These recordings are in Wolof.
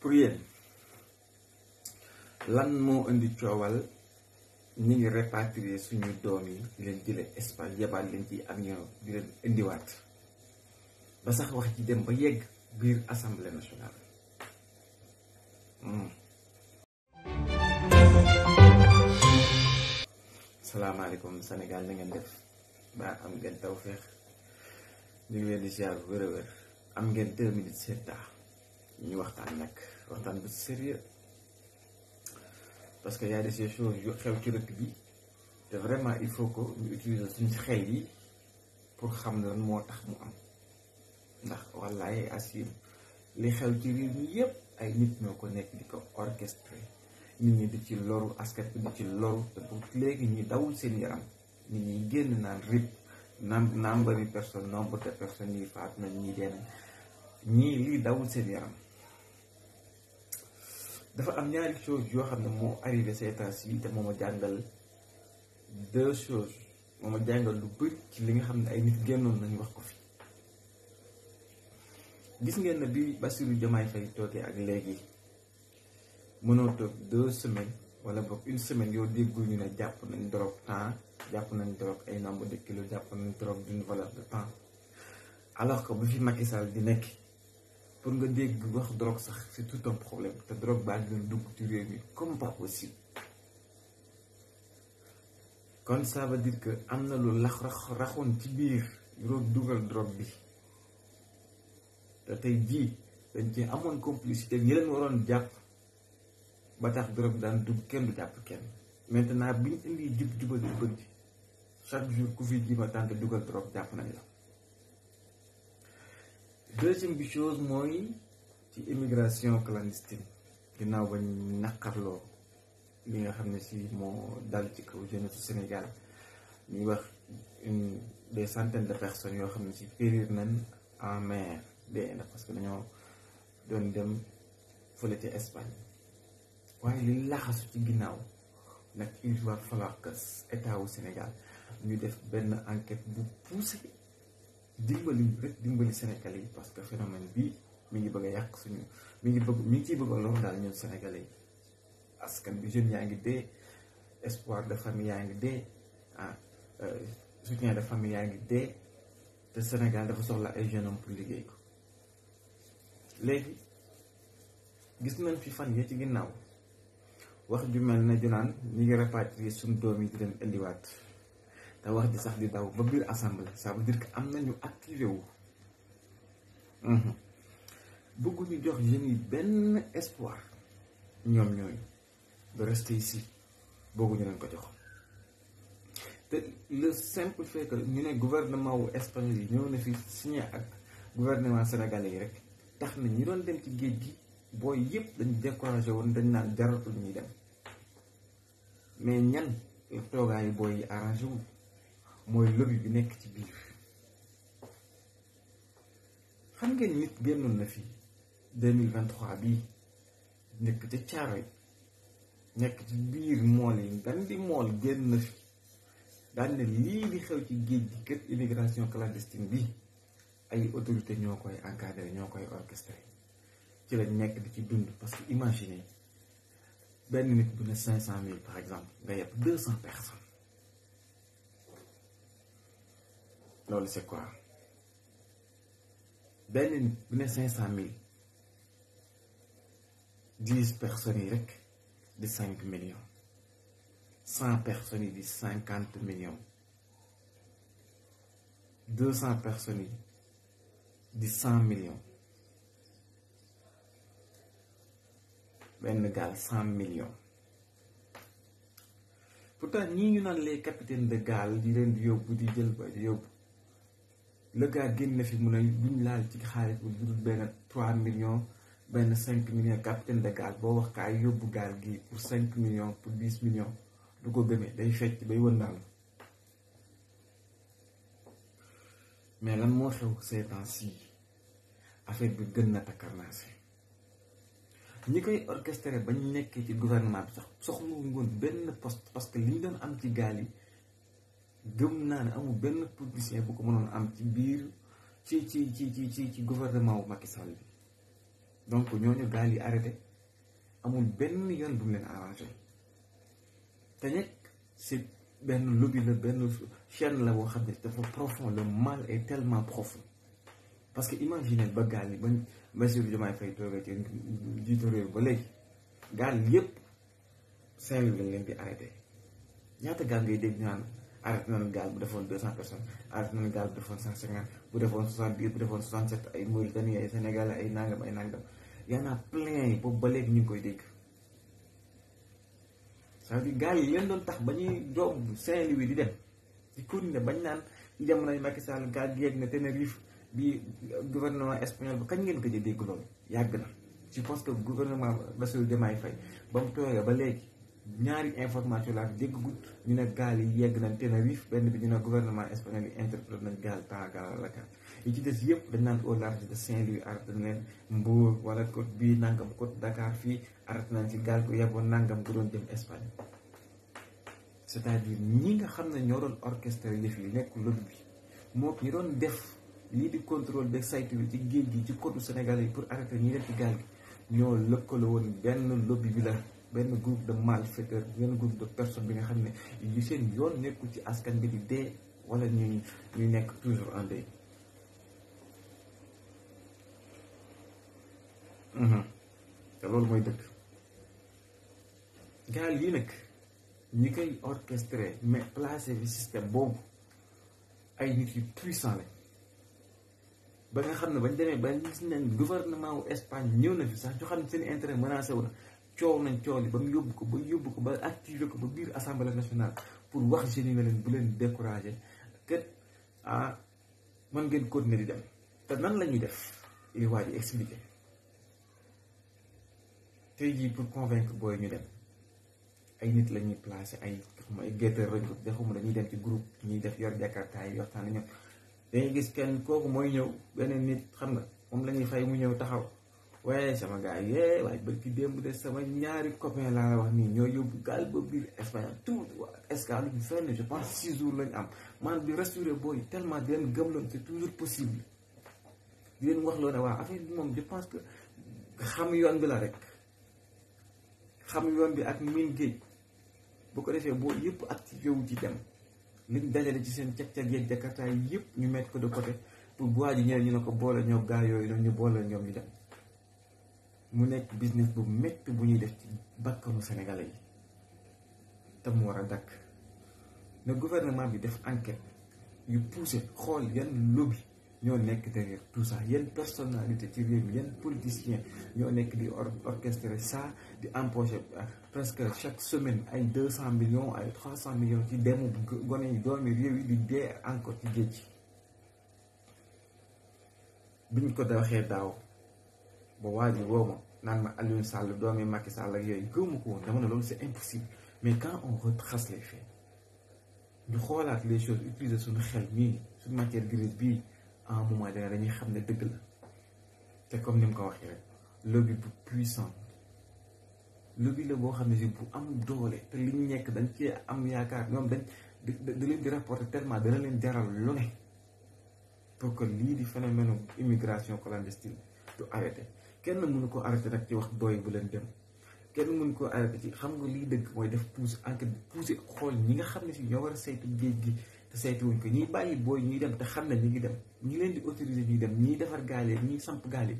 pour yéen lan moo indi coowal ñi ngi répatrier suñu doom yi di leen jële Espagne yabaat leen ci avion di leen indiwaat ba sax wax ci dem ba yegg biir assemblée nationale. salaamaaleykum Sénégal na ngeen def ba am ngeen tawféex ñu ngi leen di ziar bu wér a wér am ngeen 2 minutes seen temps ñu waxtaan nag waxtaan bu sérieux parce que y a des choses yu xew ci dëkk bi te vraiment il faut que ñu utiliser suñu xel yi pour xam lan moo tax mu am ndax wallaay assume li xew ci réew mi yépp ay nit ñoo ko nekk di ko orchestré nit ñi di ci loru askan bi di ci loru te bu léegi ñi dawul seen yaram nit ñi génn naan rip nombre de personnes yi faatu nañ ñi dee nañ ñii lii dawul seen yaram. dafa am ñaari chose yoo xam ne moo arrivé ces temps yi te moo ma jàngal 2 choses moo ma jàngal lu bëri ci li nga xam ne ay nit génnoon nañu wax ko fi. gis ngeen ne bi Bassirou Diomaye Faye toogee ak léegi mënoo toog 2 semaines wala boog 1 semaine yoo déggul ñu ne jàpp nañ drogue temps jàpp nañ drogue ay nombre de kilos jàpp nañ drogue d'une valeur de temps alors que bu fi Macky Sall di nekk pour nga dégg wax drogue sax c'est tout un problème te drogue baa ngi doon dugg ci réew mi comme pas possible. kon ça veut dire que am na lu raxoon ci biir dugal drogue bi te tey jii dañ ci amoon complicité ñi leen waroon jàpp ba tax drogue daan dugg kenn du jàpp kenn. maintenant bi ñu indi jubal ji chaque jour ku fi ji ma tànk dugal drogue jàpp nañ la. deuxième bi chose mooy ci immigration clandestine ginnaaw ba ñu naqarloo li nga xam ne si moo dal ci kaw jeunesse su Sénégal ñuy wax des centaines de personnes yoo xam ne si périr nañ en mer dee na parce que dañoo doon dem fële ci Espagne waaye li laxasu ci ginnaaw nag il va falloir que état wu Sénégal ñu def benn enquête bu poussé dimbali Sénégalais yi parce que phénomène bii mi ngi bëgg a yàq suñu mi ngi ciy bëgg a lool daal ñun Sénégalais yi askan bi jeunes yaa ngi dee espoir de famille yaa ngi dee soutien de famille yaa ngi dee te Sénégal dafa soxla ay jeunes hommes pour liggéey ko. léegi gis nañ fi fan yi ci ginnaaw wax ju mel ne junaan ñi ngi rapatrier suñu doom yi di leen indiwaat te wax ji sax di daw ba biir assemblée ça veut dire que am nañu activé wu bëgguñu jox jeunes yi benn espoir ñoom ñooñu de rester ici bëgguñu leen ko jox te le simple fait que ñu ne gouvernement wu espagnol yi ñëw na fi signé ak gouvernement sénégalais yi rek tax na ñi doon dem ci géej gi booy yëpp dañu découragé woon dañ naan jaratul ñuy dem mais ñan la toogaayu booy yi arrangé wu mooy lobby bi nekk ci biir. xam ngeen nit génnoon na fi 2023 bii nekk ca Caaroy nekk ci biir mool yi ngan di mool génn na fi daal ne lii di xew ci géej gi kër immigration clandestine bi ay autorité ñoo koy encadré ñoo koy orchestré ci lañ nekk di ci dund parce que imaginez benn nit bu ne 500 000 par exemple nga yeb 200 personnes loolu c'est quoi benn nit bu ne 500 000 10 personnes yi rek di 5 millions 100 personnes yi di 50 millions 200 personnes yi di 100 millions benn gaal 100 millions pourtant ñii ñu naan les capitaines de gaal di leen di yóbbu di jël ba di yóbbu le gars génn na fi mun a duñ laal ci xaalis bu dul benn 3 millions benn 5 millions capitaine de gaal boo wax kaay yóbbu gaal gi pour 5 millions pour 10 millions du ko gëmee day fecc bay wëndaal. mais lan moo xew ces temps-ci affaire bi gën na takkarnaase ñi koy orchestré ba ñu nekkee ci gouvernement bi sax soxlu ngoon benn poste parce que li ñu doon am ci gaal yi gëm naa ne amul benn politicien bu ko mënoon am ci biir ci gouvernement wu Macky Sall bi donc ñooñu gaal yi arrêté amul benn yoon bu mu leen arrangé te nekk c'est benn lobby la benn chaîne la boo xam ne dafa profond, le mal est tellement profond. Parce que imaginez ba gaal yi ba Bassirou Diomaye Faye toogee ci jiitu réew ba léegi gaal yëpp Saint-Louis lañ leen di arrêté ñaata gaal ngay dégg naan arrêté nañ gaal bu defoon 200 personnes arrêté nañ gaal bu defoon 150 bu defoon 70 bu defoon 67 ay Mauritanie ay Sénégalais ay nangam y en a plein boobu ba léegi ñu ngi koy dégg. c'est-à-dire gaal yi leen doon tax ba ñuy doom Saint-Louis di dem di continuer bañ naan ci jamonoy Macky Sall gaal gi yegg na Tenerife bi gouvernement espagnol ba kañ ngeen ko dégg loolu yàgg na. je pense que gouvernement Bassirou Diomaye Faye ba mu toogee ba léegi ñaari information laa dégg gut ñu ne gaal yi yegg nañ Tenerife benn bi ñu ne gouvernement espagnol yi interprété nañ gaal temps gaal la kan yi ci des yëpp dañ naan au large de Saint-Louis arrêté nañ leen Mbour wala côte bii nangam côte Dakar fii arrêté nañ ci gaal ko yeboon nangam bu doon jëm Espagne. c'est-à-dire ñi nga xam ne ñoo doon orchestre yëf yi nekk lobby bi moo ñi doon def lii di contrôle de saytu bi ci géej gi ci côte Sénégal yi pour arrêter ñi def ci gaal gi ñoo lëkkaloo woon benn lobby bi la benn groupe de malfaiteurs benn groupe de personnes bi nga xam ne yu seen yoon nekkul ci askan bi di dee wala ñuy nekk toujours en deuil. te loolu mooy dëgg gaal yi nag ñi koy orchestré mais placé bi système boobu ay nit yu puissant lañ ba nga xam ne bañ demee ba gis nañ gouvernement wu Espagne ñëw na fi sax ñu xam ne seen intérêt menacé wu na coow nañ coow li ba mu yóbbu ko ba activé ko ba biir assemblée nationale pour wax jeunes yi ne leen bu leen découragé que mën ngeen continuer di dem te nan la ñuy def li waa ji expliqué tey jii pour convaincre booy ñu dem ay nit la ñuy placé ay guetteur lañ ko defuma dañuy dem ci groupe ñuy def yor jakarta yi waxtaan ñoom dañuy gis kenn kooku mooy ñëw beneen nit xam nga moom la ñuy fay mu ñëw taxaw waaye sama gars yi waaye bërki démb de sama ñaari copain laa wax nii ñoo yóbbu gaal ba biir Espagne tout escale bi fenn je pense 6 jours lañu am man bi rassuré booy tellement di leen gëmloon c'est toujours possible di leen wax loo ne waa affaire bi moom je pense que xam yoon bi la rek xam yoon bi ak miin géej bu ko defee boo yëpp activé wu ci dem liñ dajale ci seen cag-cag yeeg jakarta yi yëpp ñu mettre ko de côté pour bu waa ji ñëwee ñu ne ko boole ñoo gaa yooyu noonu ñu boole ñoom ñu dem mu nekk business bu métti bu ñuy def ci bakkanu sénégalais yi te mu war a dakk ne gouvernement bi def enquête yu poussé xool yan lobby ñoo nekk derrière tout ça yan personnalité ci réew mi yan politicien ñoo nekk di orchestrer ça di empocher presque chaque semaine ay 200 millions ay 300 millions ci demu gone yi doomi réew yi di dee encore ci géej gi biñ ko waxee daaw ba waa ji woo ma naan ma Aliou Sall doomi Macky Sall ak yooyu gëmu ko woon dama ne loolu c'est impossible mais quand on retrace les faits ñu xoolaat les choses utiliser suñu xel mii suñu matière grise bii à un moment donné dañuy xam ne dëgg la te comme ni mu ko waxee rek lobby bu puissant lobby la boo xam ne si bu am doole te li ñu nekk dañ cee am yaakaar ñoom dañ da leen di rapporter tellement dana leen jaral lu ne pour que lii di phénomène immigration clandestine du arrêté kenn mënu ko arrêté nag ci wax booy bu leen dem kenn mënu ko arrêté ci xam nga lii dëgg mooy def pousse enquête bi poussé xool ñi nga xam ne si ñoo war a saytu géej gi te saytu wuñ ko ñiy bàyyi booy ñuy dem te xam ne ñi ngi dem ñi leen di autoriser ñuy dem ñiy defar gaal yi ñiy samp gaal yi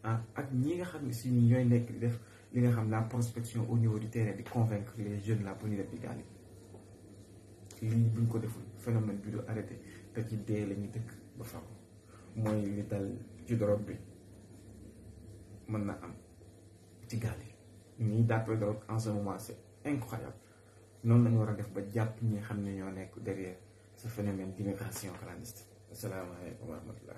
ak ñi nga xam ne si ñooy nekk di def li nga xam la prospection au niveau du terrain di convaincre les jeunes là bu ñu def di gaal yi lii buñ ko deful phénomène bi du arrêté te ci dee la ñuy dëkk ba faw mooy li dal ci drogue bi mën na am ci gaal yi ñuy dàppee drogue en ce moment c'est incroyable noonu la ñu war a def ba jàpp ñi xam ne ñoo nekk derrière ce phénomène d'immigration clandestine. Asalaamaaleykum wa rahmatullah.